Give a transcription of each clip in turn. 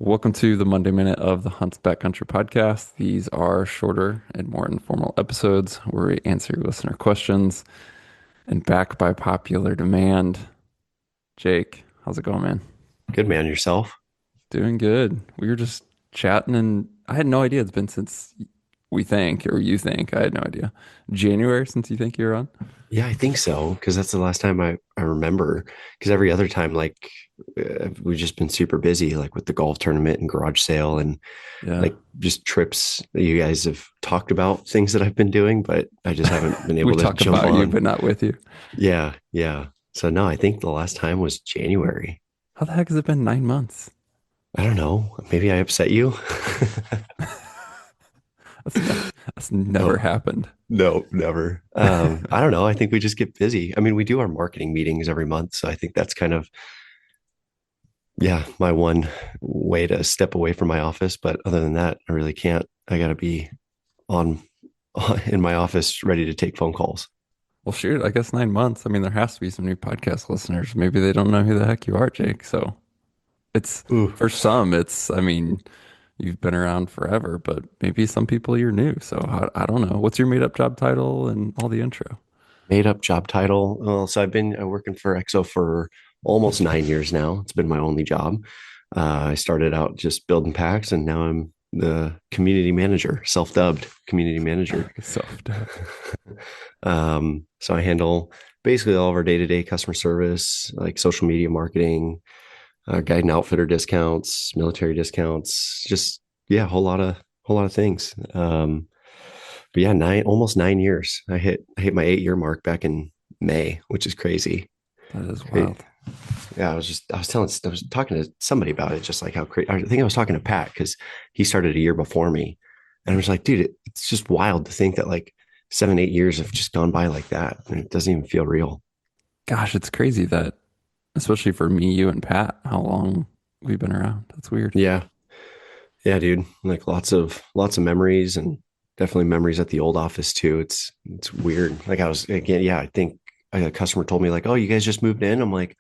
Welcome to the Monday Minute of the Hunts Backcountry podcast. These are shorter and more informal episodes where we answer listener questions and back by popular demand. Jake, how's it going, man? Good man, yourself. Doing good. We were just chatting and I had no idea it's been since we think, or you think, I had no idea. January since you think you're on? Yeah, I think so because that's the last time I remember. Because every other time, we've just been super busy, like with the golf tournament and garage sale and Yeah. like just trips that you guys have talked about things that I've been doing, but I just haven't been We able to talk jump about you, on. but not with you. Yeah, yeah. So no, I think the last time was January. How the heck has it been 9 months? I don't know. Maybe I upset you. That's ne that's never No, happened. no, never. I don't know. I think we just get busy. I mean, we do our marketing meetings every month, so I think that's kind of yeah, my one way to step away from my office. But other than that, I really can't. I got to be on in my office ready to take phone calls. Well, shoot, I guess 9 months. I mean, there has to be some new podcast listeners. Maybe they don't know who the heck you are, Jake. So it's Ooh, for some, I mean, you've been around forever, but maybe some people you're new. So I don't know. What's your made up job title and all the intro? made up job title. Well, so I've been working for EXO for almost 9 years now. It's been my only job. I started out just building packs, and now I'm the community manager, self-dubbed community manager. Self-dubbed. So I handle basically all of our day-to-day customer service, like social media marketing, guide and outfitter discounts, military discounts, just yeah, a whole lot of things. But yeah, almost 9 years. I hit my 8 year mark back in May, which is crazy. That is It, wild. yeah, I was talking to somebody about it, just like how crazy. I think I was talking to Pat because he started a year before me, and I was like, dude, it's just wild to think that like 7, 8 years have just gone by like that, and it doesn't even feel real. Gosh, it's crazy that, especially for me, you and Pat, how long we've been around. That's weird. Yeah, yeah, dude. Like lots of memories and definitely memories at the old office too. It's weird. Like I was again, yeah, I think a customer told me like, "Oh, you guys just moved in." I'm like,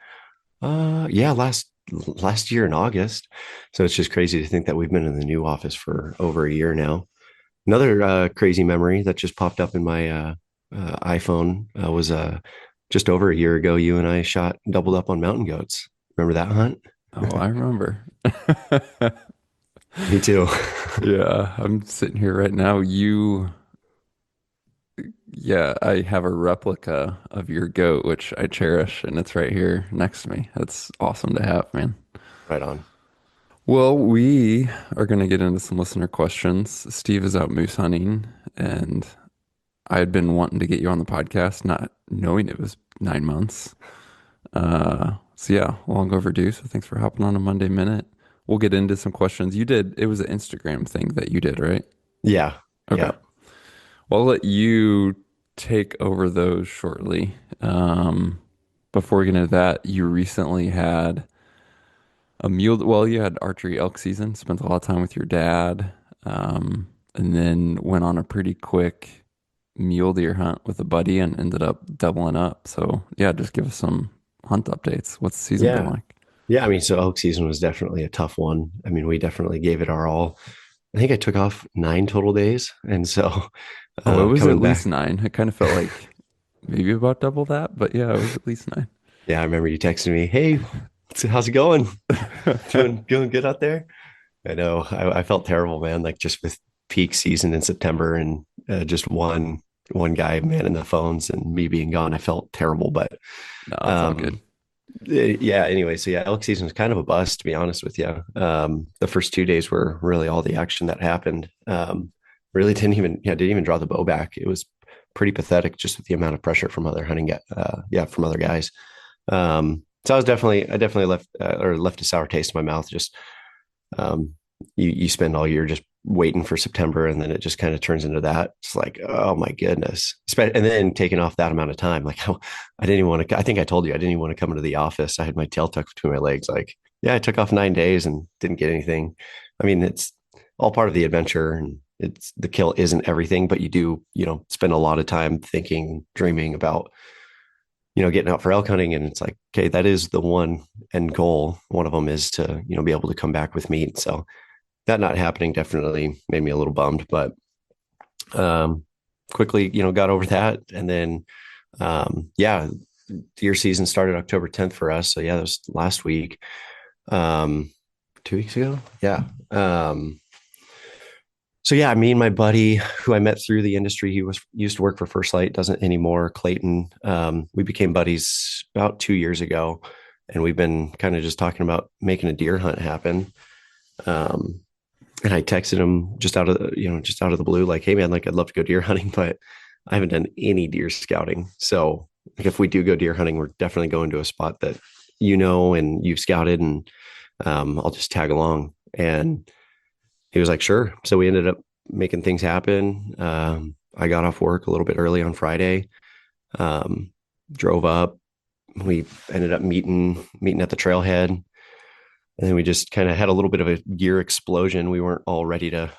yeah, last year in August." So it's just crazy to think that we've been in the new office for over a year now. Another crazy memory that just popped up in my iPhone was just over a year ago. You and I shot doubled up on mountain goats. Remember that hunt? Oh, I remember. Me too. Yeah, I'm sitting here right now. Yeah, I have a replica of your goat, which I cherish, and it's right here next to me. That's awesome to have, man. Right on. Well, we are going to get into some listener questions. Steve is out moose hunting, and I had been wanting to get you on the podcast, not knowing it was 9 months. So yeah, long overdue. So thanks for hopping on a Monday Minute. We'll get into some questions. It was an Instagram thing that you did, right? Yeah, Okay. yeah. Well, I'll let you take over those shortly. Before we get into that, you recently had you had archery elk season, spent a lot of time with your dad, and then went on a pretty quick mule deer hunt with a buddy and ended up doubling up. So, yeah, just give us some hunt updates. What's the season been Yeah. like? Yeah. I mean, so elk season was definitely a tough one. I mean, we definitely gave it our all. I think I took off 9 total days. And so Oh, it was at coming least back, nine. It kind of felt like maybe about double that, but yeah, it was at least nine. yeah, I remember you texting me, "Hey, how's it going? Doing good out there?" I know. I felt terrible, man. Like just with peak season in September and just one guy manning the phones and me being gone, I felt terrible. But No, it's all good. um, yeah, anyway, so yeah, elk season was kind of a bust, to be honest with you. The first 2 days were really all the action that happened. Really didn't even draw the bow back. It was pretty pathetic just with the amount of pressure from other from other guys. So I definitely left a sour taste in my mouth. Just um, you spend all year just waiting for September, and then it just kind of turns into that. It's like, oh my goodness. And then taking off that amount of time, like I didn't even want to. I think I told you I didn't even want to come into the office. I had my tail tucked between my legs. Like, yeah, I took off 9 days and didn't get anything. I mean, it's all part of the adventure, and it's the kill isn't everything, but you do, spend a lot of time thinking, dreaming about getting out for elk hunting. And it's like, okay, that is the one end goal. One of them is to, be able to come back with meat. So that not happening definitely made me a little bummed, but um, quickly, got over that. And then, yeah, deer season started October 10th for us. So yeah, that was last week, um, 2 weeks ago. Yeah. So yeah, me and my buddy who I met through the industry, he was used to work for First Light, doesn't anymore. Clayton, we became buddies about 2 years ago, and we've been kind of just talking about making a deer hunt happen. Um, and I texted him just out of the blue, like, "Hey man, like I'd love to go deer hunting, but I haven't done any deer scouting. So like, if we do go deer hunting, we're definitely going to a spot that and you've scouted, and I'll just tag along." And he was like, "Sure." So we ended up making things happen. I got off work a little bit early on Friday, um, drove up. We ended up meeting at the trailhead, and then we just kind of had a little bit of a gear explosion. We weren't all ready to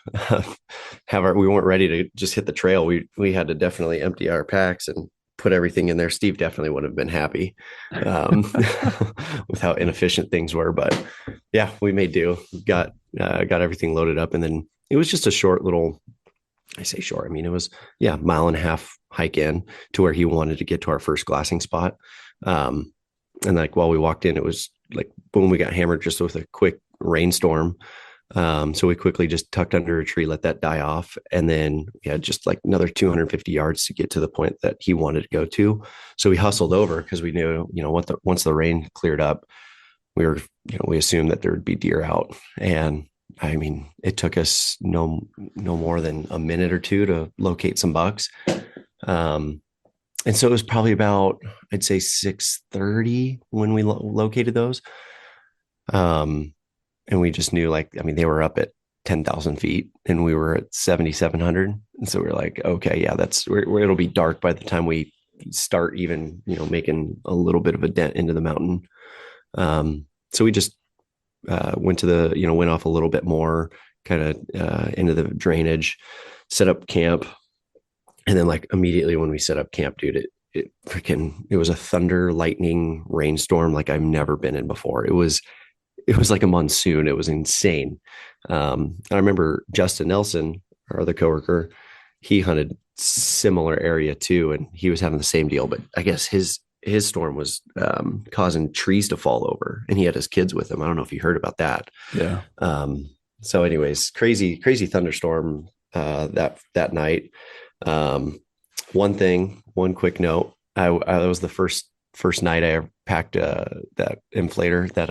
we weren't ready to just hit the trail. We had to definitely empty our packs and put everything in there. Steve definitely would have been happy um, with how inefficient things were, but yeah, we made do. Got everything loaded up, and then it was just a short little. I say short. I mean, it was mile and a half hike in to where he wanted to get to our first glassing spot. Um, and like while we walked in, it was like boom, we got hammered just with a quick rainstorm. So we quickly just tucked under a tree, let that die off, and then we had just like another 250 yards to get to the point that he wanted to go to. So we hustled over because we knew, once the rain cleared up, we assumed that there would be deer out. And I mean, it took us no more than a minute or two to locate some bucks. Um, and so it was probably about, I'd say 6:30 when we located those. Um, and we just knew, like, I mean, they were up at 10,000 feet and we were at 7,700. And so we are like, okay, yeah, that's where it'll be dark by the time we start even, making a little bit of a dent into the mountain. So we just went to went off a little bit more, kind of into the drainage, set up camp. And then like immediately when we set up camp, dude, it was a thunder, lightning, rainstorm like I've never been in before. It was like a monsoon. It was insane. I remember Justin Nelson, our other coworker, he hunted similar area too, and he was having the same deal. But I guess his storm was causing trees to fall over, and he had his kids with him. I don't know if you heard about that. Yeah. So, anyways, crazy thunderstorm that night. Um, one quick note. I was the first night I ever packed that inflator, that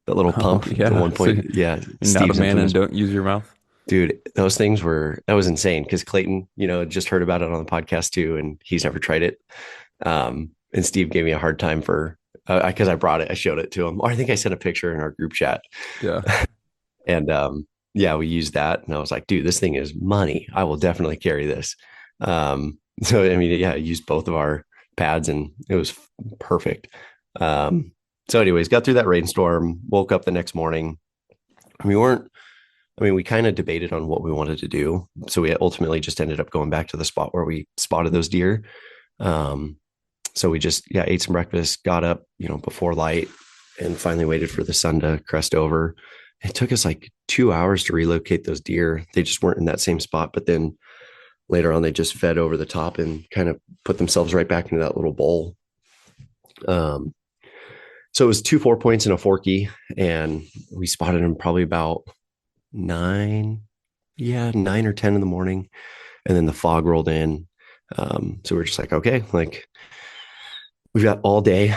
little Oh, pump, the yeah. one So point. Yeah, you're not a Steve's man and infamous. don't use your mouth. Dude, that was insane because Clayton, just heard about it on the podcast too, and he's never tried it. And Steve gave me a hard time for because I brought it, I showed it to him, or I think I sent a picture in our group chat, Yeah. and yeah, we used that, and I was like, dude, this thing is money. I will definitely carry this. So I mean, yeah, I used both of our pads, and it was perfect. Um, so, anyways, got through that rainstorm. Woke up the next morning. We weren't I mean, we kind of debated on what we wanted to do. So we ultimately just ended up going back to the spot where we spotted those deer. Um, so we just, ate some breakfast, got up, before light, and finally waited for the sun to crest over. It took us like 2 hours to relocate those deer. They just weren't in that same spot. But then later on, they just fed over the top and kind of put themselves right back into that little bowl. Um, so it was 2 4 points and a forky, and we spotted them probably about 9, 9 or 10 in the morning, and then the fog rolled in. So we're just like, okay, like we've got all day.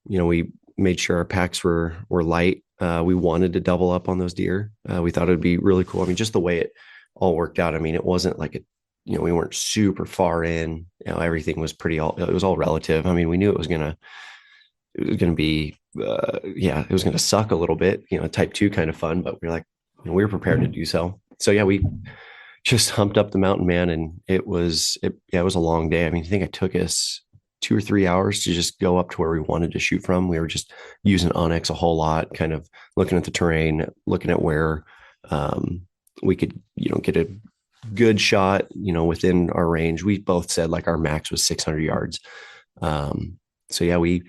We made sure our packs were light. We wanted to double up on those deer. We thought it would be really cool. I mean, just the way it all worked out. I mean, it wasn't like we weren't super far in. Everything was it was all relative. I mean, we knew it was gonna be it was gonna suck a little bit, type two kind of fun, but we're like, we were prepared to do so. So yeah, we just humped up the mountain, man, and it was a long day. I mean, I think it took us 2 or 3 hours to just go up to where we wanted to shoot from. We were just using Onyx a whole lot, kind of looking at the terrain, looking at where we could, get a good shot, within our range. We both said like our max was 600 yards. Um, so yeah, we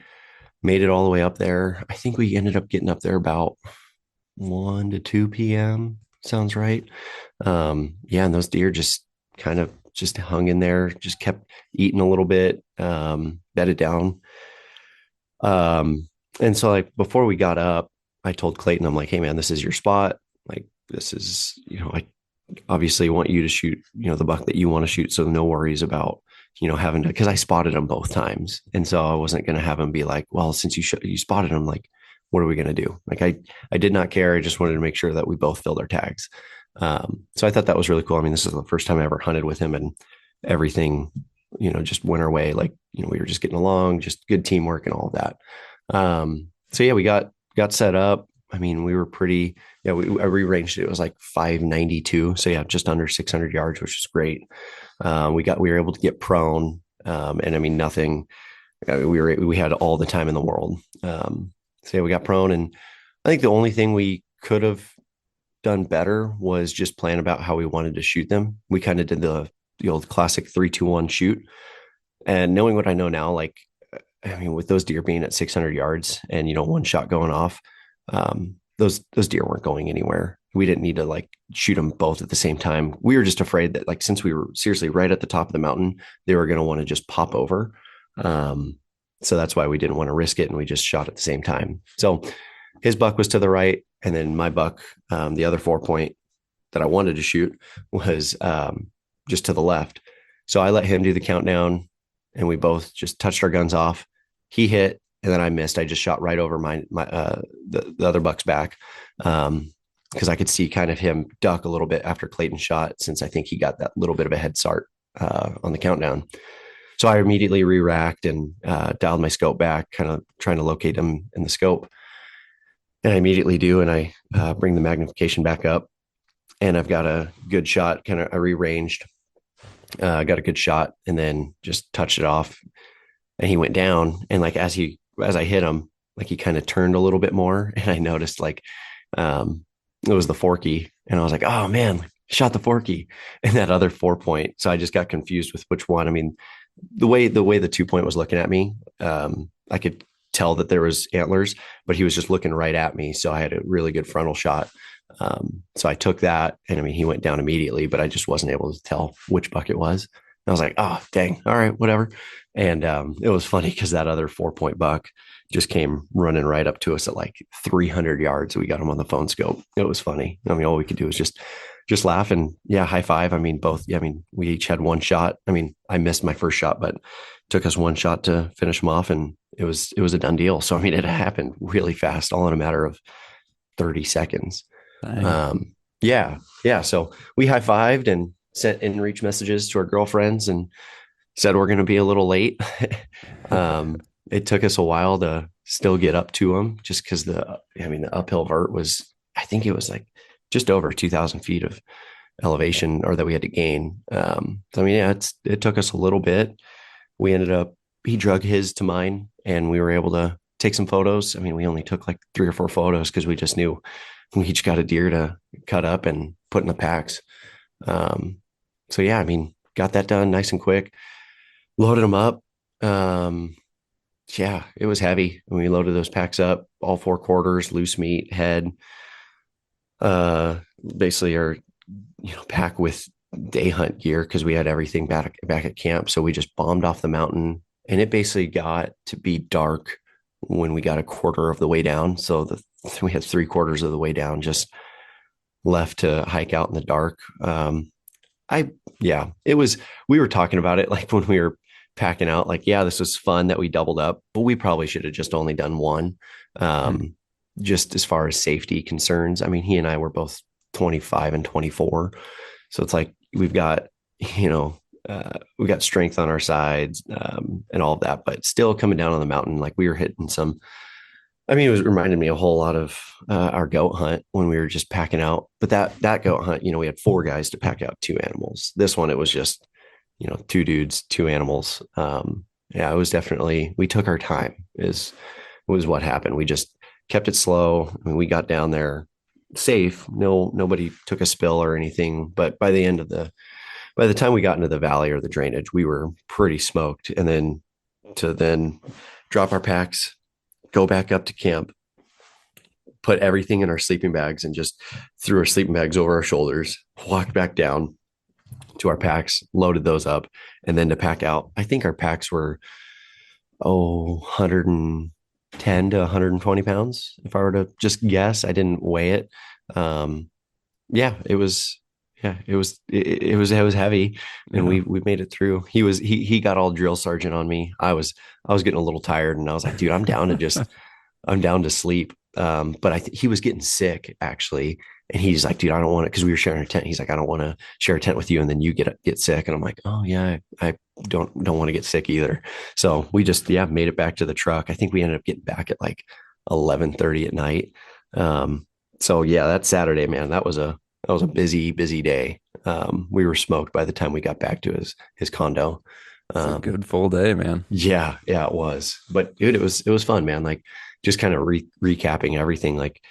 made it all the way up there. I think we ended up getting up there about 1 to 2 p.m. Sounds right. Yeah, and those deer just kind of just hung in there, just kept eating a little bit, bedded down. And so like before we got up, I told Clayton, I'm like, hey man, this is your spot. Like this is, I obviously want you to shoot, the buck that you want to shoot. So no worries about, having to, because I spotted him both times. And so I wasn't going to have him be like, well, since you spotted him, like, what are we going to do? Like, I did not care. I just wanted to make sure that we both filled our tags. So I thought that was really cool. I mean, this is the first time I ever hunted with him, and everything, just went our way. Like, we were just getting along, just good teamwork and all of that. So yeah, we got set up. I mean, we were pretty, yeah, I rearranged it. It was like 592. So yeah, just under 600 yards, which is great. We were able to get prone. And I mean, nothing, we had all the time in the world. So yeah, we got prone. And I think the only thing we could have done better was just plan about how we wanted to shoot them. We kind of did the old classic 3-2-1 shoot. And knowing what I know now, like, I mean, with those deer being at 600 yards and, one shot going off, those deer weren't going anywhere. We didn't need to like shoot them both at the same time. We were just afraid that, like, since we were seriously right at the top of the mountain, they were going to want to just pop over. Um, so that's why we didn't want to risk it. And we just shot at the same time. So his buck was to the right. And then my buck, the other 4 point that I wanted to shoot, was just to the left. So I let him do the countdown, and we both just touched our guns off. He hit, and then I missed. I just shot right over the other buck's back, because I could see kind of him duck a little bit after Clayton shot, since I think he got that little bit of a head start on the countdown. So I immediately re-racked and dialed my scope back, kind of trying to locate him in the scope. And I immediately do, and I bring the magnification back up, and I've got a good shot. Kind of I rearranged, got a good shot, and then just touched it off, and he went down. And like as I hit him, like he kind of turned a little bit more, and I noticed like it was the forky, and I was like, oh man, shot the forky, and that other 4 point. So I just got confused with which one. I mean, the way the 2 point was looking at me, I could tell that there was antlers, but he was just looking right at me. So I had a really good frontal shot. So I took that, and I mean, he went down immediately, but I just wasn't able to tell which buck it was. And I was like, oh, dang. All right, whatever. And it was funny because that other 4 point buck just came running right up to us at like 300 yards. We got him on the phone scope. It was funny. I mean, all we could do was just laugh and, yeah, high five. I mean, both. Yeah, I mean, we each had one shot. I mean, I missed my first shot, but it took us one shot to finish him off, and it was a done deal. So I mean, it happened really fast, all in a matter of 30 seconds. Dang. Yeah, yeah. So we high fived and sent in reach messages to our girlfriends and said we're going to be a little late. It took us a while to still get up to them, just because the uphill vert was, I think it was like just over 2,000 feet of elevation, or that we had to gain. So I mean, yeah, it took us a little bit. We ended up, he drug his to mine, and we were able to take some photos. I mean, we only took like 3 or 4 photos because we just knew we each got a deer to cut up and put in the packs. So yeah, I mean, got that done nice and quick, loaded them up. Yeah, it was heavy. And we loaded those packs up, all 4 quarters, loose meat, head, basically our, pack with day hunt gear, because we had everything back at camp. So we just bombed off the mountain, and it basically got to be dark when we got a quarter of the way down. So we had 3 quarters of the way down, just left to hike out in the dark. Yeah, it was, we were talking about it like when we were packing out, like, yeah, this was fun that we doubled up, but we probably should have just only done one. Hmm. Just as far as safety concerns. I mean, he and I were both 25 and 24. So it's like, you know, we got strength on our sides, and all of that, but still coming down on the mountain, like we were hitting some, I mean, it was reminded me a whole lot of our goat hunt when we were just packing out. But that goat hunt, we had 4 guys to pack out 2 animals. This one, it was just, 2 dudes, 2 animals. Yeah, it was definitely, we took our time. Was what happened. We just kept it slow. I mean, we got down there safe. Nobody took a spill or anything. But by the time we got into the valley or the drainage, we were pretty smoked. And then to then drop our packs, go back up to camp, put everything in our sleeping bags, and just threw our sleeping bags over our shoulders, walked back down to our packs, loaded those up, and then to pack out. I think our packs were 110 to 120 pounds. If I were to just guess, I didn't weigh it. Um, yeah, it was. Yeah, it was heavy, and Yeah. we made it through. He got all drill sergeant on me. I was getting a little tired, and I was like, dude, I'm down to sleep. But he was getting sick actually, and he's like, dude, I don't want it because we were sharing a tent. He's like, I don't want to share a tent with you, and then you get sick. And I'm like, oh yeah, I don't want to get sick either. So we just made it back to the truck. I think we ended up getting back at like 11:30 at night. So yeah, that Saturday, man, that was a busy day. We were smoked by the time we got back to his condo. It's a Um, good full day, man. yeah, it was. But dude, it was fun, man. Like just kind of recapping everything. Like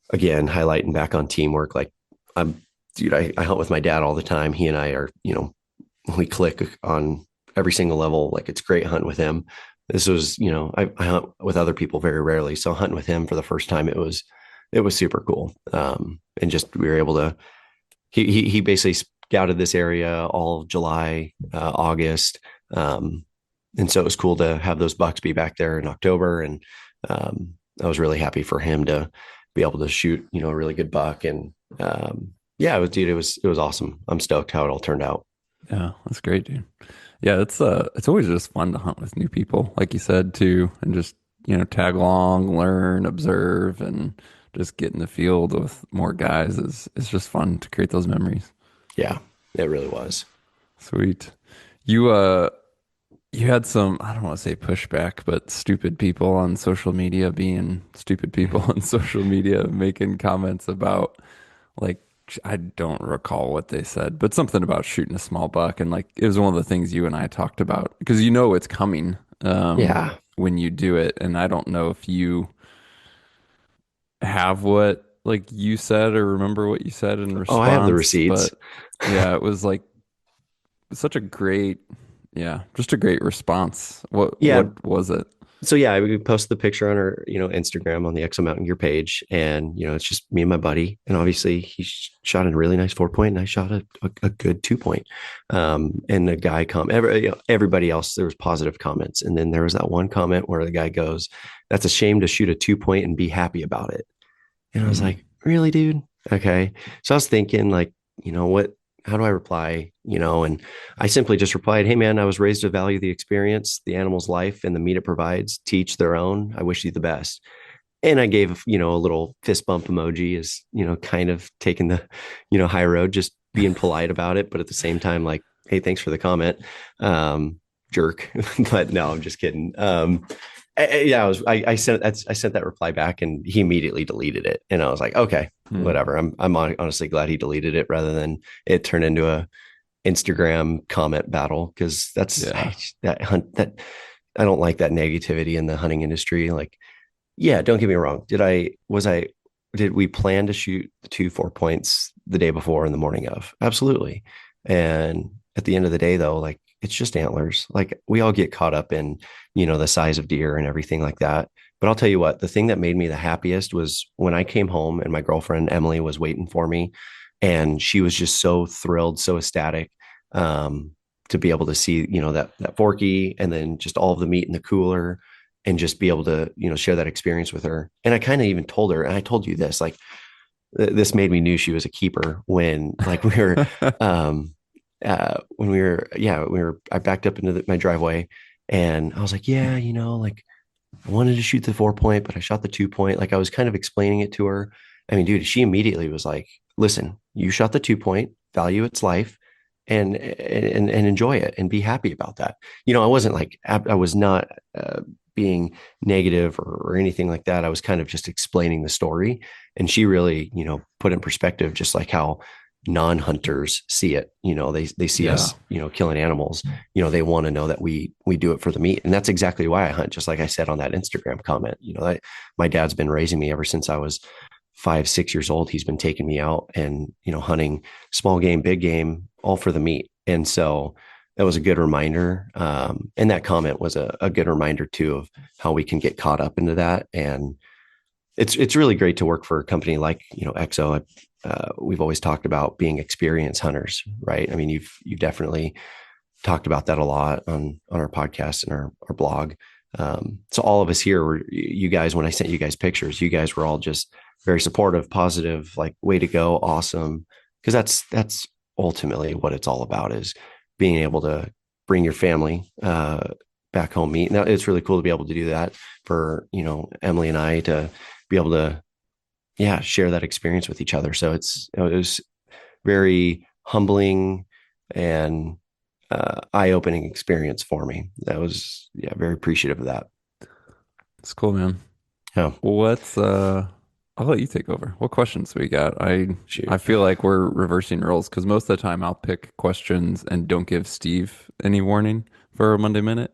again, highlighting back on teamwork. Like I'm, dude, I hunt with my dad all the time. He and I are, we click on every single level. Like it's great hunting with him. This was, I hunt with other people very rarely. So hunting with him for the first time, it was super cool. And just we were able to. He basically scouted this area all of July, August. And so it was cool to have those bucks be back there in October. And I was really happy for him to be able to shoot, a really good buck. And yeah, it was awesome. I'm stoked how it all turned out. Yeah, that's great, dude. Yeah, it's always just fun to hunt with new people, like you said too, and just, tag along, learn, observe, and just get in the field with more guys is just fun to create those memories. Yeah, it really was. Sweet. You had some, I don't want to say pushback, but stupid people on social media being stupid people on social media making comments about, like, I don't recall what they said, but something about shooting a small buck. And like, it was one of the things you and I talked about because it's coming Yeah. when you do it. And I don't know if you have what like you said or remember what you said in Oh, I have the response, receipts. but yeah, it was like such a great, yeah, just a great response. Yeah. What was it? So yeah, we posted the picture on our, Instagram on the Exo Mountain Gear page, and it's just me and my buddy, and obviously he shot a really nice 4 point, and I shot a good 2 point. And the guy everybody else there was positive comments, and then there was that one comment where the guy goes, "That's a shame to shoot a 2 point and be happy about it." And I was Mm, like, really, dude? Okay. So I was thinking, like, what, how do I reply? And I simply just replied, hey, man, I was raised to value the experience, the animal's life, and the meat it provides. Teach their own. I wish you the best. And I gave, a little fist bump emoji as, kind of taking the, high road, just being polite about it. But at the same time, like, hey, thanks for the comment. Jerk. But no, I'm just kidding. Yeah, I sent that reply back, and he immediately deleted it, and I was like, okay, mm, whatever. I'm honestly glad he deleted it rather than it turned into a Instagram comment battle, because yeah. that I don't like that negativity in the hunting industry. Like, yeah, don't get me wrong. Did we plan to shoot the 2 4 points the day before and the morning of? Absolutely. And at the end of the day, though, like it's just antlers. Like we all get caught up in, the size of deer and everything like that. But I'll tell you what, the thing that made me the happiest was when I came home and my girlfriend Emily was waiting for me, and she was just so thrilled, so ecstatic, um, to be able to see, that forky, and then just all of the meat in the cooler, and just be able to, share that experience with her. And I kind of even told her, and I told you this, like this made me knew she was a keeper when like um I backed up into my driveway, and I was like, yeah, like I wanted to shoot the 4 point, but I shot the 2 point. Like I was kind of explaining it to her. I mean, dude, she immediately was like, listen, you shot the 2 point, value its life, and enjoy it and be happy about that. I wasn't like, I was not being negative or anything like that. I was kind of just explaining the story. And she really, put in perspective just like how non-hunters see it. They see Yeah. us, killing animals. They want to know that we do it for the meat. And that's exactly why I hunt. Just like I said on that Instagram comment, my dad's been raising me ever since I was 5 6 years old. He's been taking me out and hunting small game, big game, all for the meat. And so that was a good reminder. And that comment was a good reminder too of how we can get caught up into that. And it's really great to work for a company like, Exo. We've always talked about being experienced hunters, right? I mean, you've definitely talked about that a lot on our podcast and our blog. So all of us here were you guys. When I sent you guys pictures, you guys were all just very supportive, positive, like way to go, awesome. Because that's ultimately what it's all about is being able to bring your family back home meet. Now it's really cool to be able to do that for Emily and I to be able to share that experience with each other. So it was very humbling and eye-opening experience for me. That was very appreciative of that. It's cool, man. Yeah, What's I'll let you take over. What questions we got? I shoot. feel like we're reversing roles because most of the time I'll pick questions and don't give Steve any warning for a Monday Minute.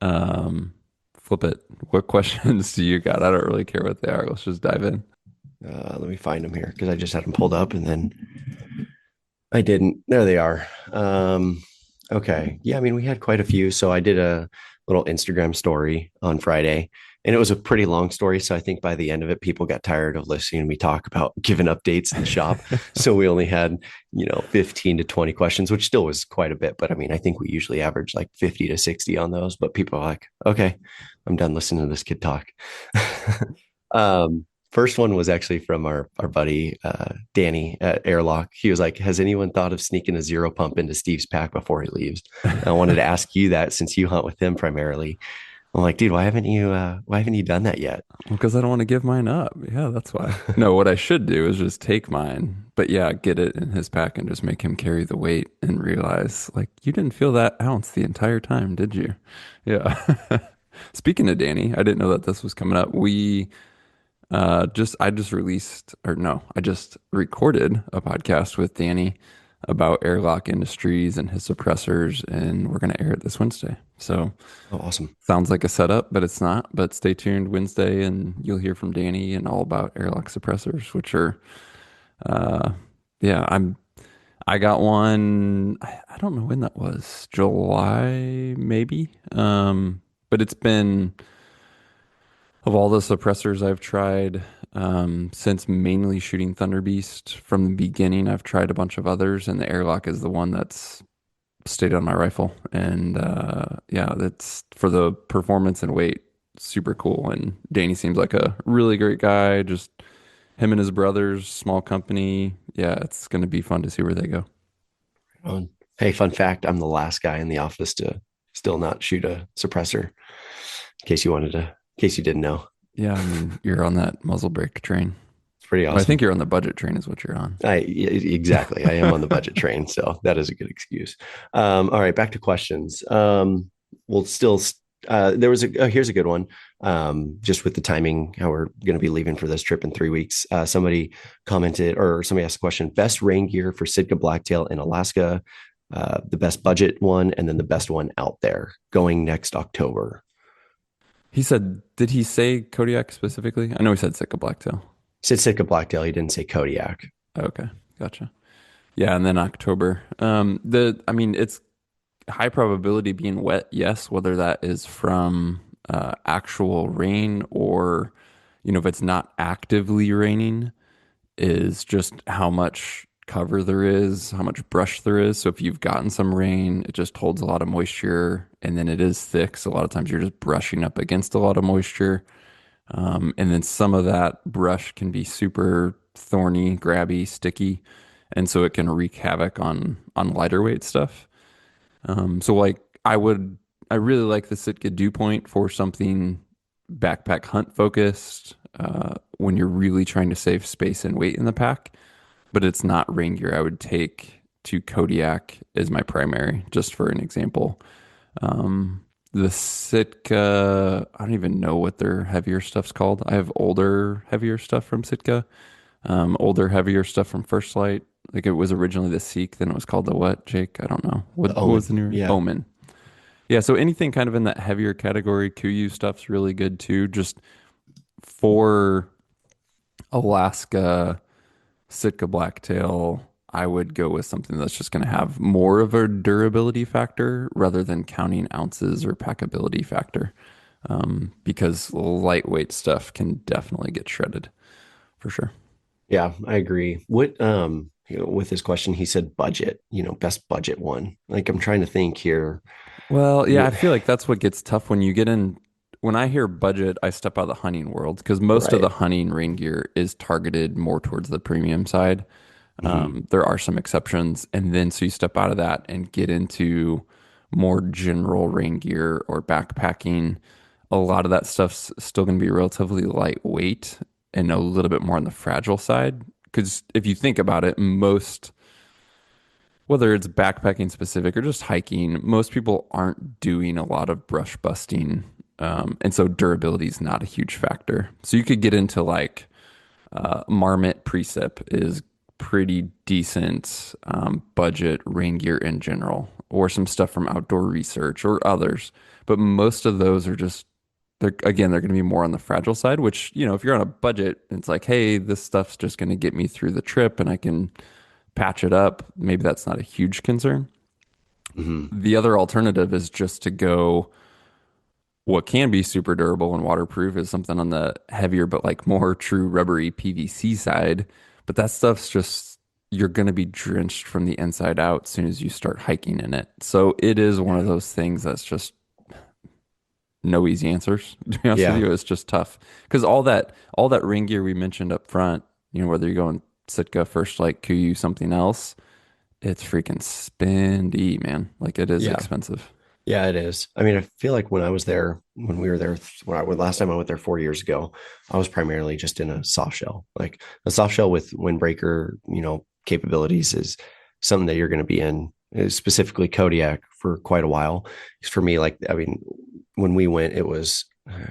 Um, Flip it. What questions do you got? I don't really care what they are. Let's just dive in. Let me find them here because I just had them pulled up and then I didn't. There they are. Okay. Yeah, I mean, we had quite a few. So I did a little Instagram story on Friday, and it was a pretty long story. So I think by the end of it, people got tired of listening to me talk about giving updates in the shop. So we only had, 15 to 20 questions, which still was quite a bit. But I mean, I think we usually average like 50 to 60 on those. But people are like, okay, I'm done listening to this kid talk. First one was actually from our buddy Danny at Airlock. He was like, "Has anyone thought of sneaking a zero pump into Steve's pack before he leaves?" And I wanted to ask you that since you hunt with him primarily. I'm like, dude, why haven't you done that yet? Because I don't want to give mine up. Yeah, that's why. No, what I should do is just take mine, but yeah, get it in his pack and just make him carry the weight and realize, like, you didn't feel that ounce the entire time, did you? Yeah. Speaking of Danny, I didn't know that this was coming up. I just released, or no, I just recorded a podcast with Danny about Airlock Industries and his suppressors, and we're going to air it this Wednesday. So Oh, awesome. sounds like a setup, but it's not. But stay tuned Wednesday, and you'll hear from Danny and all about Airlock suppressors, which are, uh, yeah, I got one. I don't know when that was, July maybe. But it's been of all the suppressors I've tried, since mainly shooting Thunder Beast from the beginning. I've tried a bunch of others, and the Airlock is the one that's stayed on my rifle. And yeah, that's for the performance and weight, super cool. And Danny seems like a really great guy. Just him and his brothers, small company. Yeah, it's going to be fun to see where they go. Hey, fun fact: I'm the last guy in the office to still not shoot a suppressor. In case you didn't know, Yeah, I mean, you're on that muzzle brake train. it's pretty Well, I think awesome. you're on the budget train, is what you're on. Exactly. I am on the budget train, so that is a good excuse. All right, back to questions. We'll still. There was here's a good one. Just with the timing, how we're going to be leaving for this trip in 3 weeks. Somebody commented, or somebody asked a question: best rain gear for Sitka blacktail in Alaska, the best budget one, and then the best one out there going next October. He said, did he say Kodiak specifically? I know he said Sitka Blacktail. He said Sitka blacktail. He didn't say Kodiak. Okay, gotcha. Yeah, and then October. I mean, it's high probability being wet, yes, whether that is from actual rain or, if it's not actively raining, is just how much cover there is, how much brush there is. So if you've gotten some rain, it just holds a lot of moisture and then it is thick. So a lot of times you're just brushing up against a lot of moisture. And then some of that brush can be super thorny, grabby, sticky. And so it can wreak havoc on lighter weight stuff. So like I really like the Sitka Dew Point for something backpack hunt focused, when you're really trying to save space and weight in the pack, but it's not rain gear. I would take to Kodiak as my primary, just for an example. The Sitka, I don't even know what their heavier stuff's called. I have older, heavier stuff from Sitka, older, heavier stuff from First Light. Like it was originally the Seek, then it was called the what, Jake? I don't know. The What was the Omen. new Yeah. Omen? Yeah, so anything kind of in that heavier category, Kuiu stuff's really good too. Just for Alaska, Sitka Blacktail, I would go with something that's just going to have more of a durability factor rather than counting ounces or packability factor. Because lightweight stuff can definitely get shredded for sure. Yeah, I agree. What with this question, he said budget, best budget one. Like I'm trying to think here. Well, yeah, I What feel like that's what gets tough when you get in. When I hear budget, I step out of the hunting world because most of the right. hunting rain gear is targeted more towards the premium side. Hmm. There are some exceptions, and then so you step out of that and get into more general rain gear or backpacking. A lot of that stuff's still going to be relatively lightweight and a little bit more on the fragile side. Because if you think about it, most whether it's backpacking specific or just hiking, most people aren't doing a lot of brush busting. And so durability is not a huge factor. So you could get into like Marmot Precip is pretty decent budget rain gear in general, or some stuff from Outdoor Research or others. But most of those are just they're going to be more on the fragile side. Which if you're on a budget, it's like, hey, this stuff's just going to get me through the trip, and I can patch it up. Maybe that's not a huge concern. Hmm. The other alternative is just to go what can be super durable and waterproof is something on the heavier but like more true rubbery PVC side. But that stuff's just you're going to be drenched from the inside out as soon as you start hiking in it. So it is one of Yeah. those things that's just no easy answers. To be honest with Yeah. you, it's just tough because all that rain gear we mentioned up front, whether you're going Sitka, First Light, Kuiu, something else, it's freaking spendy, man. Like it is Yeah. expensive. Yeah, it is. I mean, I feel like when we were there, last time I went there 4 years ago, I was primarily just in a soft shell. Like a soft shell with windbreaker, capabilities is something that you're going to be in, specifically Kodiak for quite a while. For me, like, I mean, when we went, it was a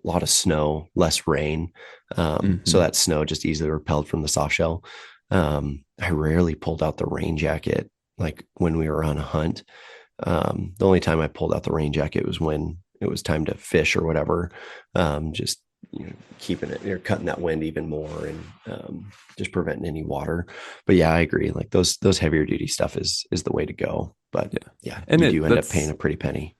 lot of snow, less rain. So Hmm. that snow just easily repelled from the soft shell. I rarely pulled out the rain jacket, like when we were on a hunt. The only time I pulled out the rain jacket was when it was time to fish or whatever. Just keeping it, you're cutting that wind even more and just preventing any water. But yeah, I agree. Like those heavier duty stuff is the way to go. But Yeah. yeah, And you it do end up paying that's a pretty penny.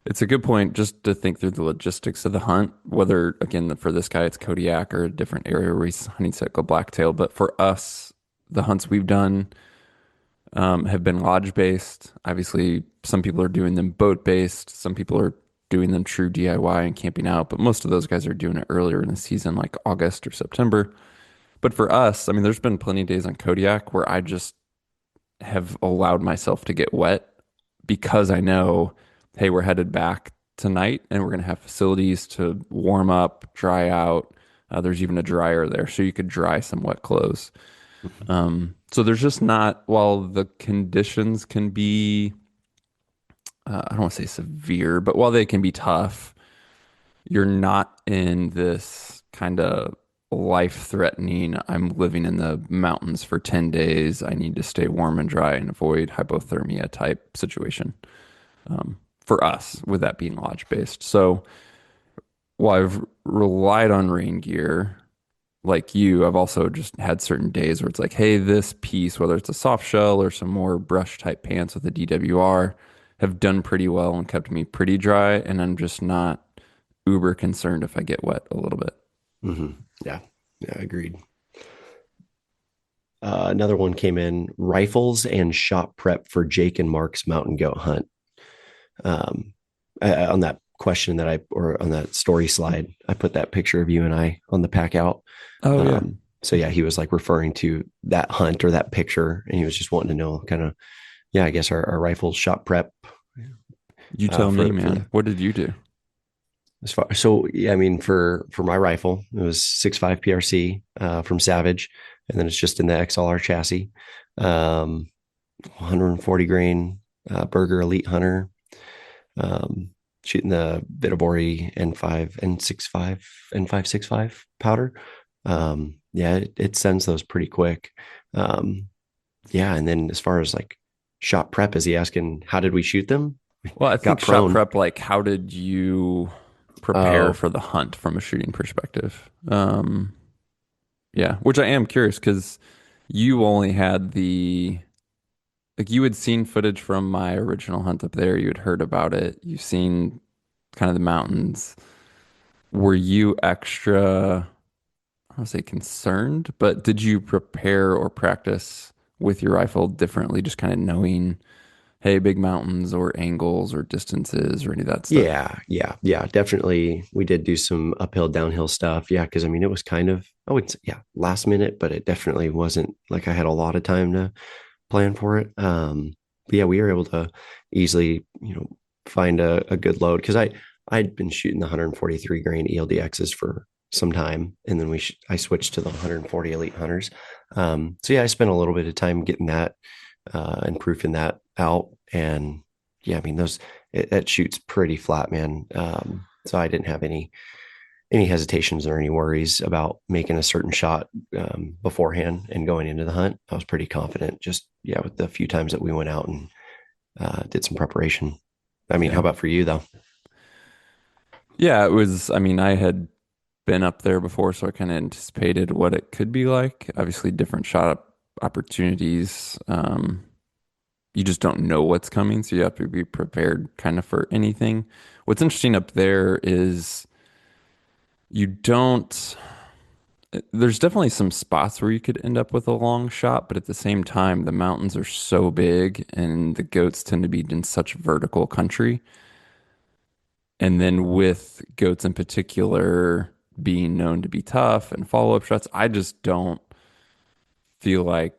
it's a good point just to think through the logistics of the hunt, whether again for this guy it's Kodiak or a different area where he's hunting Sitka blacktail. But for us, the hunts we've done have been lodge based. Obviously, some people are doing them boat based. Some people are doing them true DIY and camping out. But most of those guys are doing it earlier in the season, like August or September. But for us, I mean, there's been plenty of days on Kodiak where I just have allowed myself to get wet because I know, hey, we're headed back tonight and we're going to have facilities to warm up, dry out. There's even a dryer there, so you could dry some wet clothes. So there's just not, while the conditions can be, I don't want to say severe, but while they can be tough, you're not in this kind of life threatening, I'm living in the mountains for 10 days. I need to stay warm and dry and avoid hypothermia type situation for us, with that being lodge based. So while I've relied on rain gear, like you, I've also just had certain days where it's like, hey, this piece, whether it's a soft shell or some more brush type pants with a DWR, have done pretty well and kept me pretty dry. And I'm just not uber concerned if I get wet a little bit. Hmm. Yeah. Yeah. Agreed. Another one came in: rifles and shop prep for Jake and Mark's mountain goat hunt. Um, on that question or on that story slide, I put that picture of you and I on the pack out. Oh, yeah. So yeah, he was like referring to that hunt or that picture, and he was just wanting to know kind of, yeah, I guess our rifle shop prep You tell me, for man. the What did you do? as far. So yeah, I mean for my rifle, it was 6.5 PRC from Savage, and then it's just in the XLR chassis, 140 grain Burger Elite Hunter, um, shooting the Vitabori N5 N65 N565 powder. Yeah, it sends those pretty quick. Um, yeah, and then as far as like shot prep, is he asking how did we shoot them? Well, I think Got shot prone. prep, like, how did you prepare Oh, for the hunt from a shooting perspective? Yeah, which I am curious because you only had the like you had seen footage from my original hunt up there. You had heard about it. You've seen kind of the mountains. Were you extra, I don't say concerned, but did you prepare or practice with your rifle differently, just kind of knowing, hey, big mountains or angles or distances or any of that stuff? Yeah, definitely. We did do some uphill, downhill stuff. Yeah, because I mean, it was kind of, I would say, yeah, last minute, but it definitely wasn't like I had a lot of time to plan for it. But yeah, we were able to easily, find a good load because I'd been shooting the 143 grain ELDXs for some time, and then I switched to the 140 Elite Hunters. So yeah, I spent a little bit of time getting that and proofing that out, and yeah, I mean it shoots pretty flat, man. So I didn't have any hesitations or any worries about making a certain shot beforehand and going into the hunt. I was pretty confident. Just yeah, with the few times that we went out and did some preparation. I mean, how Yeah. about for you though? Yeah, it was, I mean, I had been up there before, so I kind of anticipated what it could be like. Obviously, different opportunities. You just don't know what's coming, so you have to be prepared kind of for anything. What's interesting up there is you don't, there's definitely some spots where you could end up with a long shot, but at the same time, the mountains are so big and the goats tend to be in such vertical country. And then with goats in particular being known to be tough and follow-up shots, I just don't feel like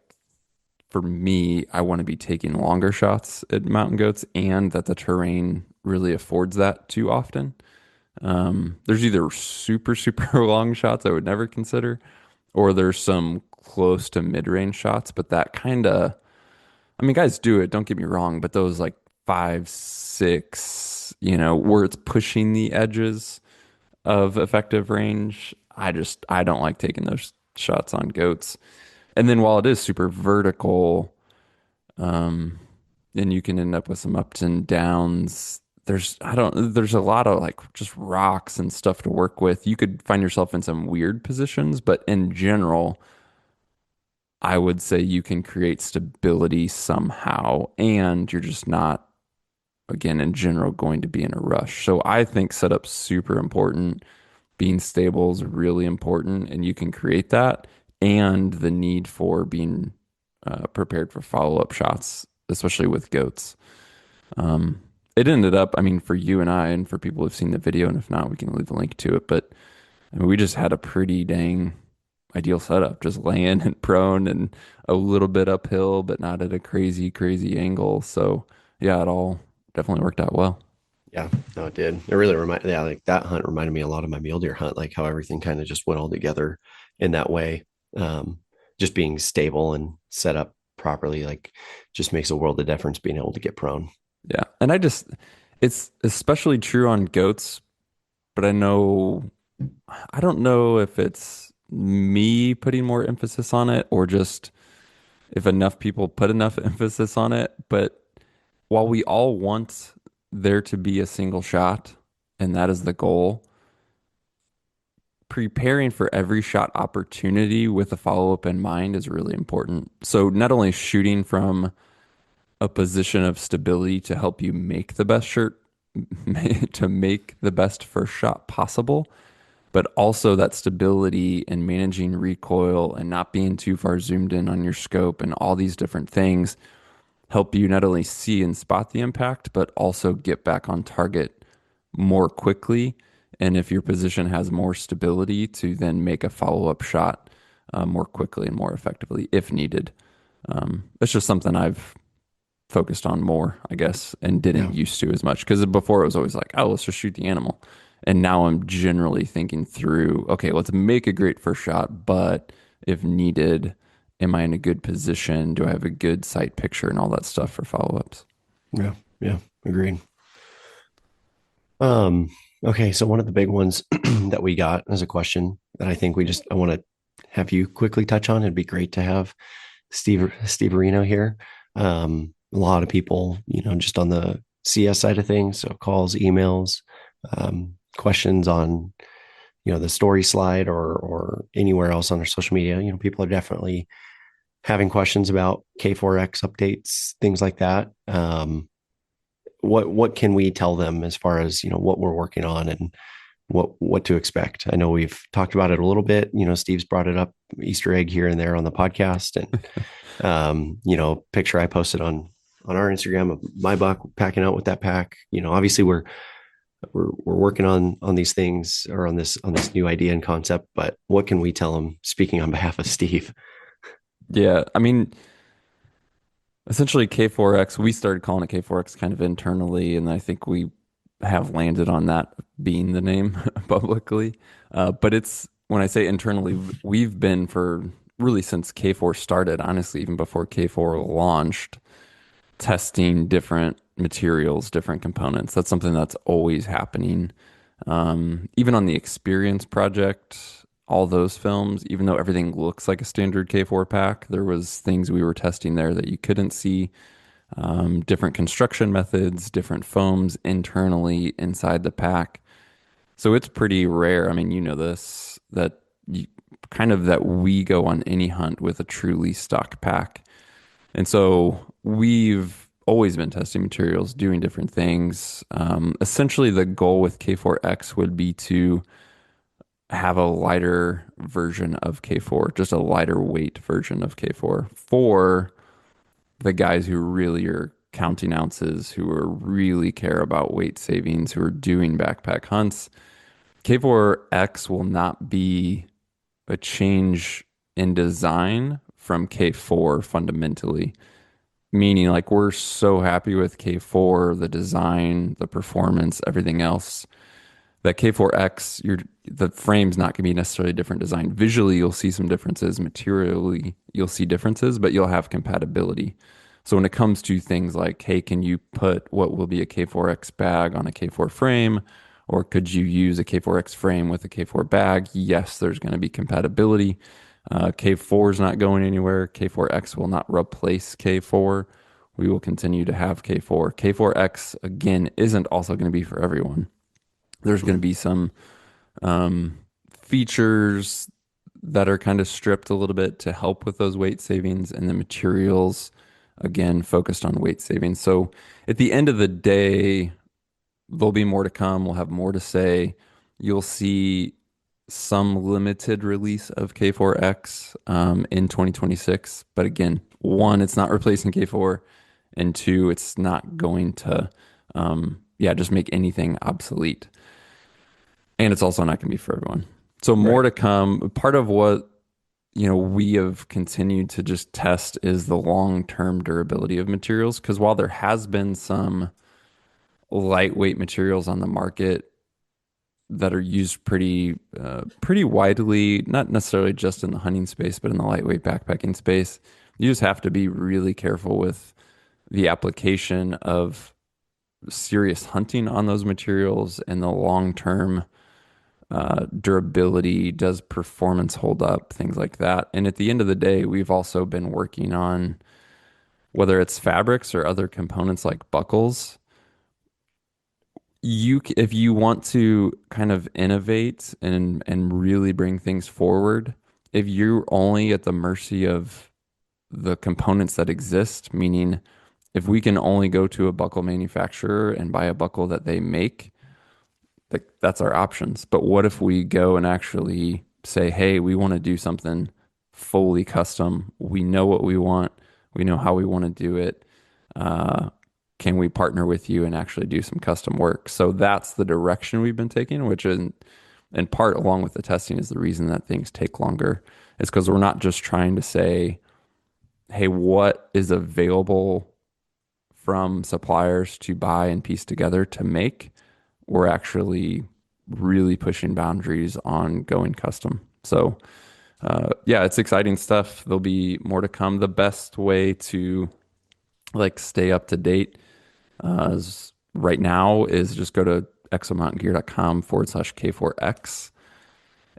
for me, I want to be taking longer shots at mountain goats and that the terrain really affords that too often. There's either super, super long shots I would never consider, or there's some close to mid-range shots, but that kind of, I mean, guys do it, don't get me wrong, but those like five, six, where it's pushing the edges of effective range, I don't like taking those shots on goats. And then while it is super vertical, um, and you can end up with some ups and downs. There's a lot of like just rocks and stuff to work with. You could find yourself in some weird positions, but in general, I would say you can create stability somehow, and you're just not, again, in general, going to be in a rush. So I think setup's super important. Being stable is really important, and you can create that. And the need for being prepared for follow-up shots, especially with goats. Um, it ended up, I mean, for you and I, and for people who've seen the video, and if not, we can leave a link to it. But I mean, we just had a pretty dang ideal setup, just laying and prone and a little bit uphill, but not at a crazy, crazy angle. So yeah, it all definitely worked out well. Yeah, no, it did. It really reminded, yeah, like that hunt reminded me a lot of my mule deer hunt, like how everything kind of just went all together in that way. Um, just being stable and set up properly, like just makes a world of difference being able to get prone. Yeah. And it's especially true on goats, but I don't know if it's me putting more emphasis on it or just if enough people put enough emphasis on it. But while we all want there to be a single shot, and that is the goal, preparing for every shot opportunity with a follow up in mind is really important. So, not only shooting from a position of stability to help you make the best shirt, to make the best first shot possible, but also that stability and managing recoil and not being too far zoomed in on your scope and all these different things help you not only see and spot the impact, but also get back on target more quickly. And if your position has more stability, to then make a follow up shot more quickly and more effectively if needed. It's just something I've focused on more, I guess, and Yeah. didn't used to as much because before it was always like, oh, let's just shoot the animal. And now I'm generally thinking through, okay, let's make a great first shot, but if needed, am I in a good position? Do I have a good sight picture and all that stuff for follow ups? Yeah. Yeah. Agreed. Um, okay. So one of the big ones that we got as a question that I want to have you quickly touch on. It'd be great to have Steve Areno here. A lot of people, just on the CS side of things, so calls, emails, questions on, the story slide or anywhere else on our social media. People are definitely having questions about K4X updates, things like that, what can we tell them as far as what we're working on and what to expect? I know we've talked about it a little bit. Steve's brought it up, Easter egg here and there on the podcast, and picture I posted on our Instagram of my buck packing out with that pack. Obviously we're working on these things, or on this new idea and concept, but what can we tell them, speaking on behalf of Steve? Yeah, I mean, essentially K4X, we started calling it K4X kind of internally, and I think we have landed on that being the name publicly. But it's when I say internally, we've been for really since K4 started, honestly, even before K4 launched, testing different materials, different components. That's something that's always happening. Even on the Experience project, all those films, even though everything looks like a standard K4 pack, there was things we were testing there that you couldn't see. Different construction methods, different foams internally inside the pack. So it's pretty rare. I mean, you know this, that you, kind of that we go on any hunt with a truly stock pack. And so we've always been testing materials, doing different things. Essentially, the goal with K4X would be to have a lighter version of K4, just a lighter weight version of K4 for the guys who really are counting ounces, who are really care about weight savings, who are doing backpack hunts. K4X will not be a change in design from K4 fundamentally. Meaning, like, we're so happy with K4, the design, the performance, everything else, that K4X, the frame's not going to be necessarily a different design. Visually, you'll see some differences. Materially, you'll see differences, but you'll have compatibility. So when it comes to things like, hey, can you put what will be a K4X bag on a K4 frame? Or could you use a K4X frame with a K4 bag? Yes, there's going to be compatibility. K4 is not going anywhere. K4X will not replace K4. We will continue to have K4. K4X, again, isn't also going to be for everyone. There's going to be some features that are kind of stripped a little bit to help with those weight savings, and the materials, again, focused on weight savings. So at the end of the day, there'll be more to come. We'll have more to say. You'll see some limited release of K4X in 2026. But again, one, it's not replacing K4, and two, it's not going to, just make anything obsolete. And it's also not going to be for everyone. So more Right. to come. Part of what we have continued to just test is the long-term durability of materials. Because while there has been some lightweight materials on the market that are used pretty widely, not necessarily just in the hunting space, but in the lightweight backpacking space. You just have to be really careful with the application of serious hunting on those materials and the long-term durability. Does performance hold up? Things like that. And at the end of the day, we've also been working on whether it's fabrics or other components like buckles. If you want to kind of innovate and really bring things forward, if you're only at the mercy of the components that exist, meaning if we can only go to a buckle manufacturer and buy a buckle that they make, that's our options. But what if we go and actually say, hey, we want to do something fully custom. We know what we want. We know how we want to do it. Uh, can we partner with you and actually do some custom work? So that's the direction we've been taking, which in part, along with the testing, is the reason that things take longer. It's because we're not just trying to say, hey, what is available from suppliers to buy and piece together to make? We're actually really pushing boundaries on going custom. So, yeah, it's exciting stuff. There'll be more to come. The best way to like stay up to date right now is just go to exomountaingear.com/K4X.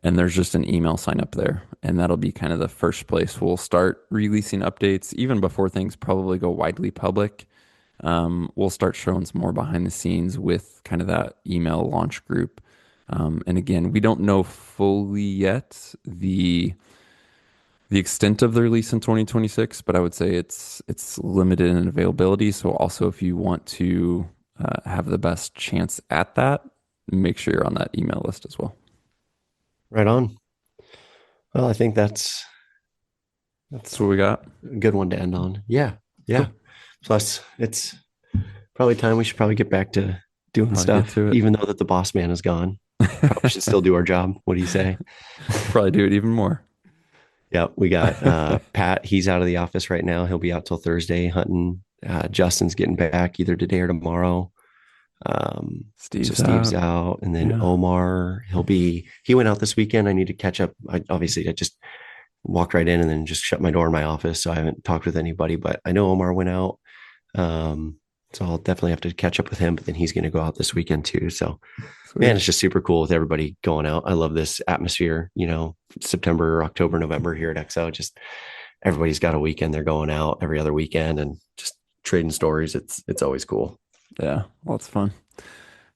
And there's just an email sign up there. And that'll be kind of the first place we'll start releasing updates, even before things probably go widely public. We'll start showing some more behind the scenes with kind of that email launch group. And again, we don't know fully yet the extent of the release in 2026, but I would say it's limited in availability. So also, if you want to have the best chance at that, make sure you're on that email list as well. Right on. Well, I think that's That's what we got. a good one to end on. Yeah. Yeah. Cool. Plus, it's probably time we should probably get back to doing I'll get stuff, to it. even though that the boss man is gone. Probably should still do our job. What do you say? Probably do it even more. Yeah, we got Pat. He's out of the office right now. He'll be out till Thursday hunting. Justin's getting back either today or tomorrow. So Steve's Steve's out. out, and then Yeah. Omar, he went out this weekend. I need to catch up. I just walked right in and then just shut my door in my office. So I haven't talked with anybody, but I know Omar went out. Um, so I'll definitely have to catch up with him, but then he's going to go out this weekend too. So man, Sweet. it's just super cool with everybody going out. I love this atmosphere, September, October, November here at XO. Just everybody's got a weekend. They're going out every other weekend and just trading stories. It's always cool. Yeah. Well, it's fun.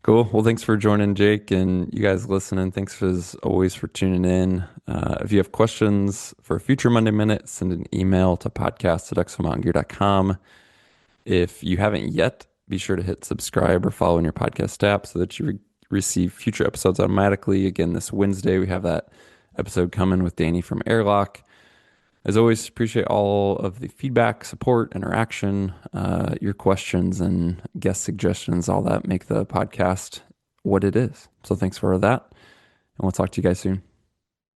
Cool. Well, thanks for joining, Jake, and you guys listening. Thanks as always for tuning in. If you have questions for a future Monday Minute, send an email to podcast@exomountaingear.com. If you haven't yet, be sure to hit subscribe or follow in your podcast app so that you receive future episodes automatically. Again, this Wednesday, we have that episode coming with Danny from Airlock. As always, appreciate all of the feedback, support, interaction, your questions, and guest suggestions. All that make the podcast what it is. So thanks for that. And we'll talk to you guys soon.